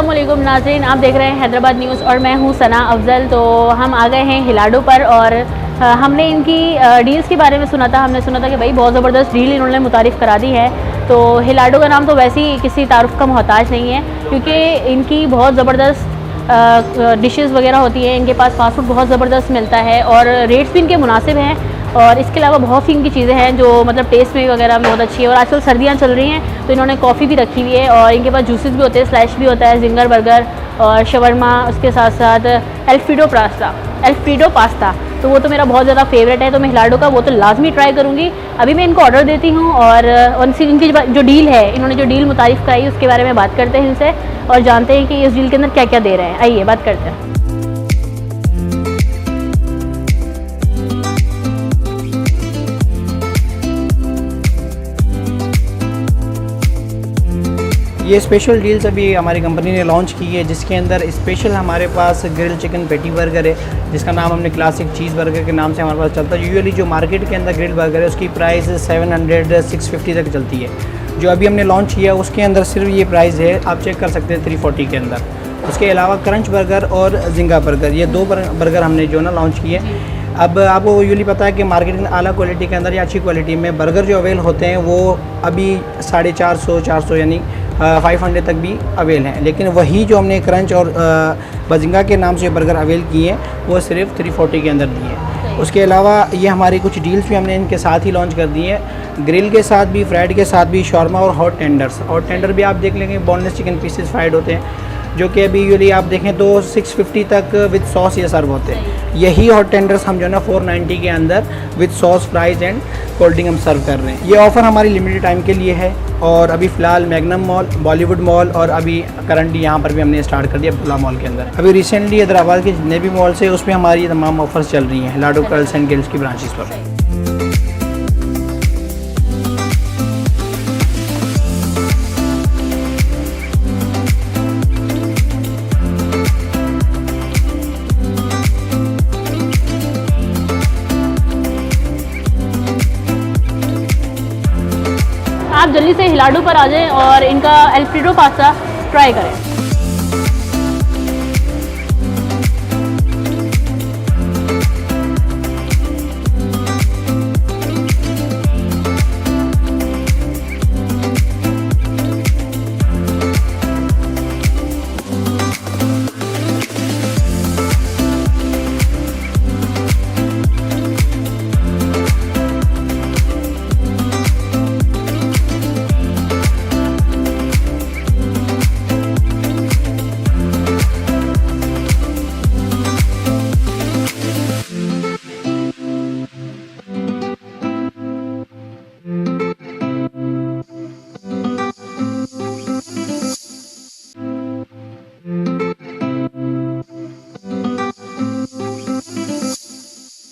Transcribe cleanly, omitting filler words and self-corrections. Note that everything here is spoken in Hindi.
अस्सलामुअलैकुम नाज़रीन, आप देख रहे हैं हैदराबाद न्यूज़ और मैं हूं सना अफजल। तो हम आ गए हैं हिलाडो पर और हमने इनकी डील्स के बारे में सुना था। हमने सुना था कि भाई बहुत ज़बरदस्त डील इन्होंने मुतारिफ़ करा दी है। तो हिलाडो का नाम तो वैसे ही किसी तारुफ का मोहताज नहीं है, क्योंकि इनकी बहुत ज़बरदस्त डिशेज़ वगैरह होती हैं। इनके पास फास्ट फूड बहुत ज़बरदस्त मिलता है और रेट्स भी इनके मुनासिब हैं। और इसके अलावा बहुत सी इनकी चीज़ें हैं जो मतलब टेस्ट में वगैरह बहुत अच्छी है। और आजकल सर्दियाँ चल रही हैं तो इन्होंने कॉफ़ी भी रखी हुई है और इनके पास जूसेस भी होते हैं, स्लैश भी होता है, जिंगर बर्गर और शवरमा, उसके साथ साथ अल्फ्रेडो पास्ता। तो वो तो मेरा बहुत ज़्यादा फेवरेट है, तो मैं हिलाडो का वो तो लाजमी ट्राई करूँगी। अभी मैं इनको ऑर्डर देती हूँ और इनकी जो डील है, इन्होंने जो डील मुतारिफ़ कराई उसके बारे में बात करते हैं इनसे और जानते हैं कि इस डील के अंदर क्या क्या दे रहे हैं। आइए बात करते हैं। ये स्पेशल डील्स अभी हमारी कंपनी ने लॉन्च की है, जिसके अंदर स्पेशल हमारे पास ग्रिल चिकन पेटी बर्गर है, जिसका नाम हमने क्लासिक चीज़ बर्गर के नाम से हमारे पास चलता है। यूजुअली जो मार्केट के अंदर ग्रिल बर्गर है उसकी प्राइस 700-650 तक चलती है। जो अभी हमने लॉन्च किया उसके अंदर सिर्फ ये प्राइस है, आप चेक कर सकते हैं 340 के अंदर। उसके अलावा क्रंच बर्गर और जिंगा बर्गर, ये दो बर्गर हमने जो ना लॉन्च किए। अब आपको यूजुअली पता है कि मार्केट में आला क्वालिटी के अंदर या अच्छी क्वालिटी में बर्गर जो अवेल होते हैं वो अभी 450 यानी 500 तक भी अवेल हैं, लेकिन वही जो हमने क्रंच और बजिंगा के नाम से बर्गर अवेल किए हैं वो सिर्फ 340 के अंदर दिए हैं। उसके अलावा ये हमारी कुछ डील्स भी हमने इनके साथ ही लॉन्च कर दी हैं, ग्रिल के साथ भी, फ्राइड के साथ भी, शॉर्मा और हॉट टेंडर भी आप देख लेंगे, बोनलेस चिकन पीसेस फ्राइड होते हैं, जो कि अभी यूजुअली आप देखें तो 650 तक विद सॉस ये सर्व होते हैं। यही हॉट टेंडर्स हम जो है ना 490 के अंदर with sauce, fries and cold drink हम सर्व कर रहे हैं। ये ऑफ़र हमारी लिमिटेड टाइम के लिए है और अभी फ़िलहाल मैग्नम मॉल, बॉलीवुड मॉल और अभी करंटली यहाँ पर भी हमने स्टार्ट कर दिया अब्दुल्ला मॉल के अंदर। अभी रिसेंटली हैदराबाद के जितने भी मॉल्स है उसमें हमारी तमाम ऑफर्स चल रही हैं हिलाडो कर्ल्स एंड गिल्स की ब्रांचेस पर। आप जल्दी से हिलाडो पर आ जाएं और इनका अल्फ्रेडो पास्ता ट्राई करें।